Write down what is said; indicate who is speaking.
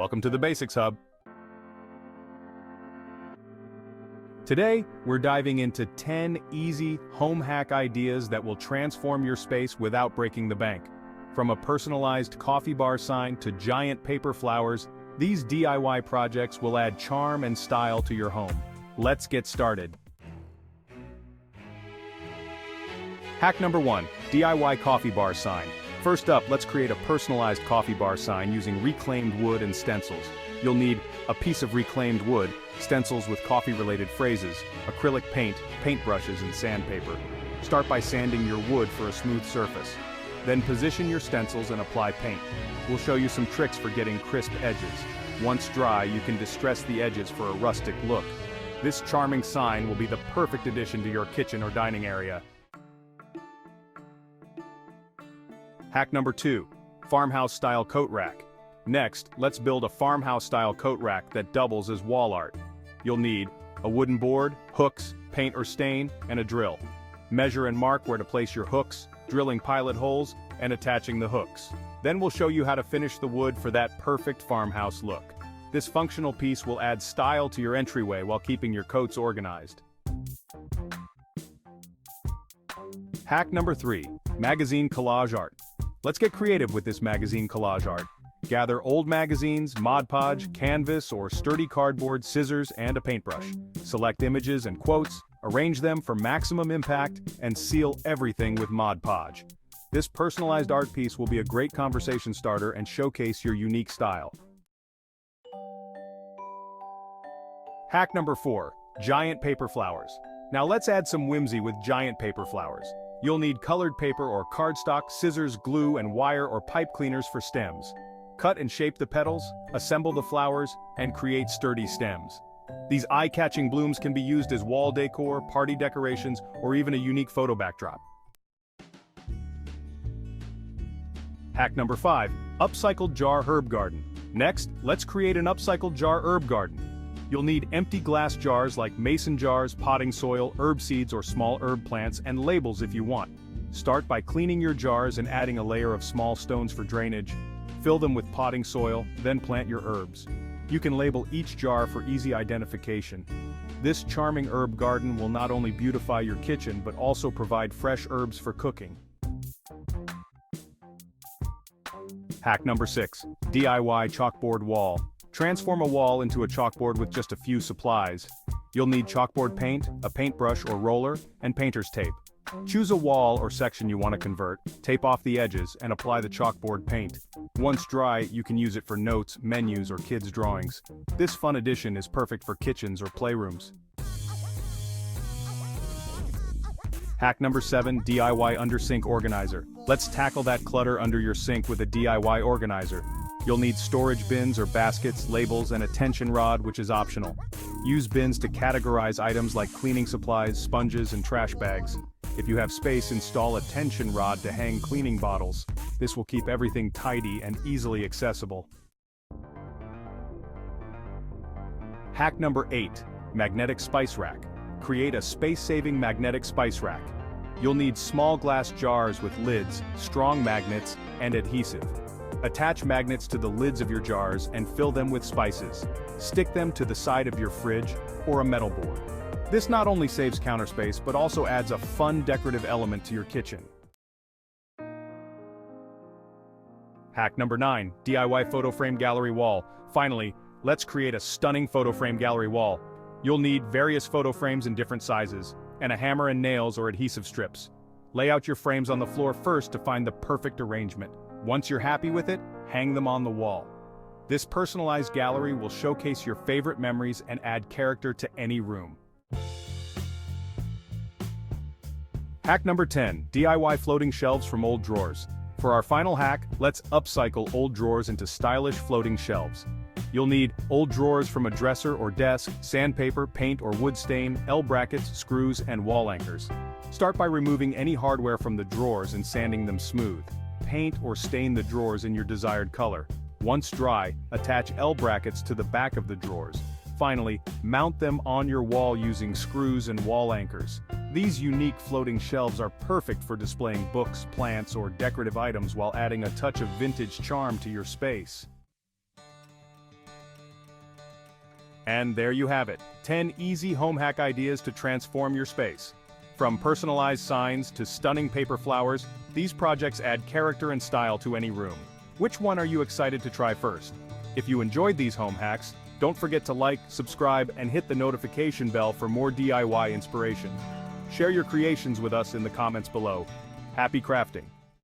Speaker 1: Welcome to the Basics Hub. Today, we're diving into 10 easy home hack ideas that will transform your space without breaking the bank. From a personalized coffee bar sign to giant paper flowers, these DIY projects will add charm and style to your home. Let's get started. Hack number 1, DIY coffee bar sign. First up, let's create a personalized coffee bar sign using reclaimed wood and stencils. You'll need a piece of reclaimed wood, stencils with coffee-related phrases, acrylic paint, paintbrushes, and sandpaper. Start by sanding your wood for a smooth surface. Then position your stencils and apply paint. We'll show you some tricks for getting crisp edges. Once dry, you can distress the edges for a rustic look. This charming sign will be the perfect addition to your kitchen or dining area. Hack number 2, farmhouse-style coat rack. Next, let's build a farmhouse-style coat rack that doubles as wall art. You'll need a wooden board, hooks, paint or stain, and a drill. Measure and mark where to place your hooks, drilling pilot holes, and attaching the hooks. Then we'll show you how to finish the wood for that perfect farmhouse look. This functional piece will add style to your entryway while keeping your coats organized. Hack number 3, magazine collage art. Let's get creative with this magazine collage art. Gather old magazines, Mod Podge, canvas, or sturdy cardboard, scissors, and a paintbrush. Select images and quotes, arrange them for maximum impact, and seal everything with Mod Podge. This personalized art piece will be a great conversation starter and showcase your unique style. Hack number 4, giant paper flowers. Now let's add some whimsy with giant paper flowers. You'll need colored paper or cardstock, scissors, glue, and wire or pipe cleaners for stems. Cut and shape the petals, assemble the flowers, and create sturdy stems. These eye-catching blooms can be used as wall decor, party decorations, or even a unique photo backdrop. Hack number 5, upcycled jar herb garden. Next, let's create an upcycled jar herb garden. You'll need empty glass jars like mason jars, potting soil, herb seeds, or small herb plants, and labels if you want. Start by cleaning your jars and adding a layer of small stones for drainage. Fill them with potting soil, then plant your herbs. You can label each jar for easy identification. This charming herb garden will not only beautify your kitchen but also provide fresh herbs for cooking. Hack number 6, DIY chalkboard wall. Transform a wall into a chalkboard with just a few supplies. You'll need chalkboard paint, a paintbrush or roller, and painter's tape. Choose a wall or section you want to convert, tape off the edges, and apply the chalkboard paint. Once dry, you can use it for notes, menus, or kids' drawings. This fun addition is perfect for kitchens or playrooms. Hack number 7, DIY under-sink organizer. Let's tackle that clutter under your sink with a DIY organizer. You'll need storage bins or baskets, labels, and a tension rod, which is optional. Use bins to categorize items like cleaning supplies, sponges, and trash bags. If you have space, install a tension rod to hang cleaning bottles. This will keep everything tidy and easily accessible. Hack number 8, magnetic spice rack. Create a space-saving magnetic spice rack. You'll need small glass jars with lids, strong magnets, and adhesive. Attach magnets to the lids of your jars and fill them with spices. Stick them to the side of your fridge or a metal board. This not only saves counter space but also adds a fun decorative element to your kitchen. Hack number 9, DIY Photoframe gallery wall. Finally, let's create a stunning Photoframe gallery wall. You'll need various photo frames in different sizes, and a hammer and nails or adhesive strips. Lay out your frames on the floor first to find the perfect arrangement. Once you're happy with it, hang them on the wall. This personalized gallery will showcase your favorite memories and add character to any room. Hack number 10, DIY floating shelves from old drawers. For our final hack, let's upcycle old drawers into stylish floating shelves. You'll need old drawers from a dresser or desk, sandpaper, paint or wood stain, L-brackets, screws, and wall anchors. Start by removing any hardware from the drawers and sanding them smooth. Paint or stain the drawers in your desired color. Once dry, attach L-brackets to the back of the drawers. Finally, mount them on your wall using screws and wall anchors. These unique floating shelves are perfect for displaying books, plants, or decorative items while adding a touch of vintage charm to your space. And there you have it, 10 easy home hack ideas to transform your space. From personalized signs to stunning paper flowers, these projects add character and style to any room. Which one are you excited to try first? If you enjoyed these home hacks, don't forget to like, subscribe, and hit the notification bell for more DIY inspiration. Share your creations with us in the comments below. Happy crafting!